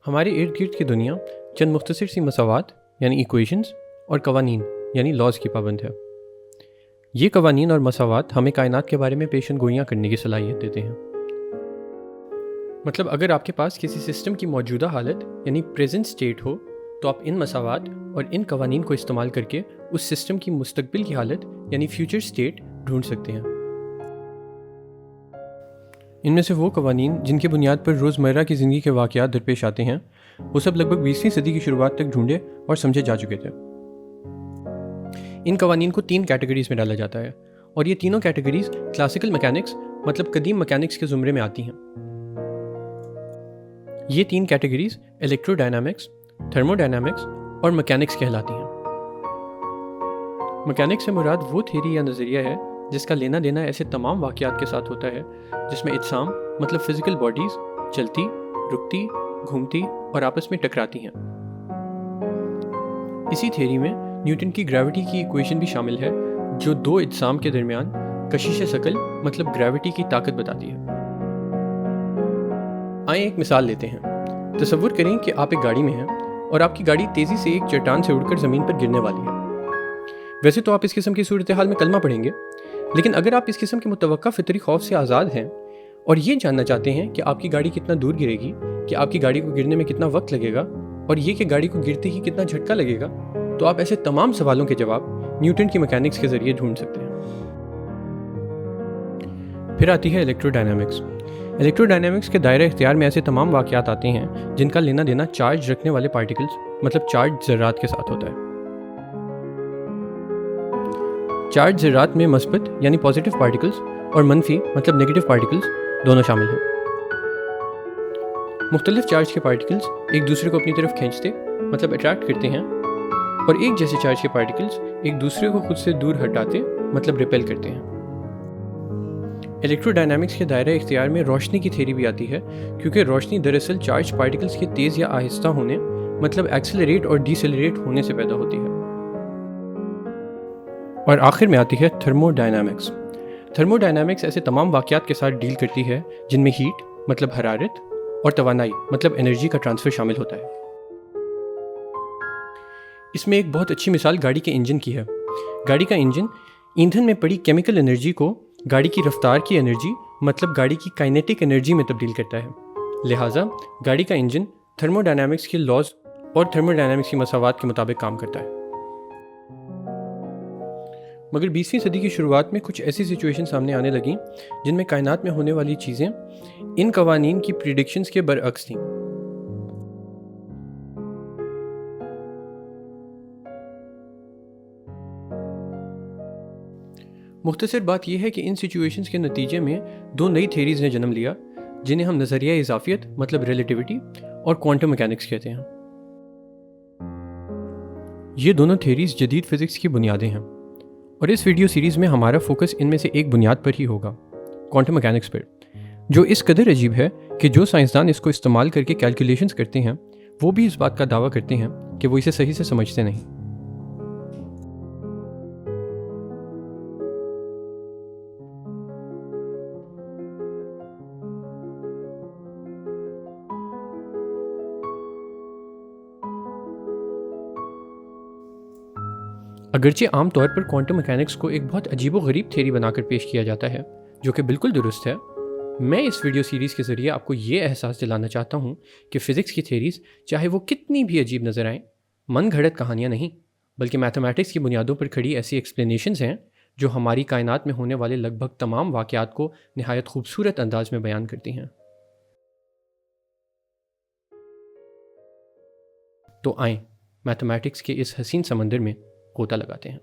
ہمارے ارد گرد کی دنیا چند مختصر سی مساوات یعنی ایکویشنز اور قوانین یعنی لاز کی پابند ہے۔ یہ قوانین اور مساوات ہمیں کائنات کے بارے میں پیشن گوئیاں کرنے کی صلاحیت دیتے ہیں۔ مطلب اگر آپ کے پاس کسی سسٹم کی موجودہ حالت یعنی پریزنٹ اسٹیٹ ہو تو آپ ان مساوات اور ان قوانین کو استعمال کر کے اس سسٹم کی مستقبل کی حالت یعنی فیوچر اسٹیٹ ڈھونڈ سکتے ہیں۔ ان میں سے وہ قوانین جن کی بنیاد پر روزمرہ کی زندگی کے واقعات درپیش آتے ہیں وہ سب لگ بھگ 20ویں صدی کی شروعات تک ڈھونڈے اور سمجھے جا چکے تھے۔ ان قوانین کو 3 کیٹیگریز میں ڈالا جاتا ہے اور یہ تینوں کیٹیگریز کلاسیکل میکینکس مطلب قدیم میکینکس کے زمرے میں آتی ہیں۔ یہ 3 categories electro dynamics, thermo dynamics اور میکینکس کہلاتی ہیں۔ میکینکس سے مراد وہ تھیوری یا نظریہ ہے جس کا لینا دینا ایسے تمام واقعات کے ساتھ ہوتا ہے جس میں اجسام مطلب فزیکل باڈیز چلتی، رکتی، گھومتی اور آپس میں ٹکراتی ہیں۔ اسی تھیوری میں نیوٹن کی گریوٹی کی ایکویشن بھی شامل ہے جو 2 اجسام کے درمیان کشش ثقل مطلب گریوٹی کی طاقت بتاتی ہے۔ آئیں ایک مثال لیتے ہیں۔ تصور کریں کہ آپ ایک گاڑی میں ہیں اور آپ کی گاڑی تیزی سے ایک چٹان سے اڑ کر زمین پر گرنے والی ہے۔ ویسے تو آپ اس قسم کی صورتحال میں کلمہ پڑھیں گے، لیکن اگر آپ اس قسم کے متوقع فطری خوف سے آزاد ہیں اور یہ جاننا چاہتے ہیں کہ آپ کی گاڑی کتنا دور گرے گی، کہ آپ کی گاڑی کو گرنے میں کتنا وقت لگے گا اور یہ کہ گاڑی کو گرتے ہی کتنا جھٹکا لگے گا، تو آپ ایسے تمام سوالوں کے جواب نیوٹن کی میکینکس کے ذریعے ڈھونڈ سکتے ہیں۔ پھر آتی ہے الیکٹرو ڈائنامکس۔ الیکٹرو ڈائنامکس کے دائرہ اختیار میں ایسے تمام واقعات آتے ہیں جن کا لینا دینا چارج رکھنے والے پارٹیکلز مطلب چارج ذرات کے ساتھ ہوتا ہے۔ چارج ذرات میں مثبت یعنی پازیٹیو پارٹیکلز اور منفی مطلب نیگیٹو پارٹیکلز دونوں شامل ہیں۔ مختلف چارج کے پارٹیکلز ایک دوسرے کو اپنی طرف کھینچتے مطلب اٹریکٹ کرتے ہیں اور ایک جیسے چارج کے پارٹیکلز ایک دوسرے کو خود سے دور ہٹاتے مطلب ریپیل کرتے ہیں۔ الیکٹرو ڈائنامکس کے دائرہ اختیار میں روشنی کی تھیوری بھی آتی ہے کیونکہ روشنی دراصل چارج پارٹیکلز کے تیز یا آہستہ ہونے مطلب ایکسلریٹ اور ڈیسیلریٹ ہونے سے پیدا ہوتی ہے۔ اور آخر میں آتی ہے تھرمو ڈائنامکس۔ تھرمو ڈائنامکس ایسے تمام واقعات کے ساتھ ڈیل کرتی ہے جن میں ہیٹ مطلب حرارت اور توانائی مطلب انرجی کا ٹرانسفر شامل ہوتا ہے۔ اس میں ایک بہت اچھی مثال گاڑی کے انجن کی ہے۔ گاڑی کا انجن ایندھن میں پڑی کیمیکل انرجی کو گاڑی کی رفتار کی انرجی مطلب گاڑی کی کائنیٹک انرجی میں تبدیل کرتا ہے۔ لہٰذا گاڑی کا انجن تھرمو ڈائنامکس کے لاز اور تھرمو ڈائنامکس کی مساوات کے مطابق کام کرتا ہے۔ مگر 20ویں صدی کی شروعات میں کچھ ایسی سچویشن سامنے آنے لگیں جن میں کائنات میں ہونے والی چیزیں ان قوانین کی پریڈکشنز کے برعکس تھیں۔ مختصر بات یہ ہے کہ ان سچویشنز کے نتیجے میں 2 نئی تھیریز نے جنم لیا جنہیں ہم نظریہ اضافیت مطلب ریلیٹیوٹی اور کوانٹم میکینکس کہتے ہیں۔ یہ دونوں تھیریز جدید فزکس کی بنیادیں ہیں اور اس ویڈیو سیریز میں ہمارا فوکس ان میں سے ایک بنیاد پر ہی ہوگا، کوانٹم میکینکس پر، جو اس قدر عجیب ہے کہ جو سائنسدان اس کو استعمال کر کے کیلکولیشنز کرتے ہیں وہ بھی اس بات کا دعویٰ کرتے ہیں کہ وہ اسے صحیح سے سمجھتے نہیں۔ اگرچہ عام طور پر کوانٹم میکینکس کو ایک بہت عجیب و غریب تھیوری بنا کر پیش کیا جاتا ہے جو کہ بالکل درست ہے، میں اس ویڈیو سیریز کے ذریعے آپ کو یہ احساس دلانا چاہتا ہوں کہ فزکس کی تھیریز چاہے وہ کتنی بھی عجیب نظر آئیں، من گھڑت کہانیاں نہیں بلکہ میتھمیٹکس کی بنیادوں پر کھڑی ایسی ایکسپلینیشنز ہیں جو ہماری کائنات میں ہونے والے لگ بھگ تمام واقعات کو نہایت خوبصورت انداز میں بیان کرتی ہیں۔ تو آئیں میتھمیٹکس کے اس حسین سمندر میں غوطہ لگاتے ہیں۔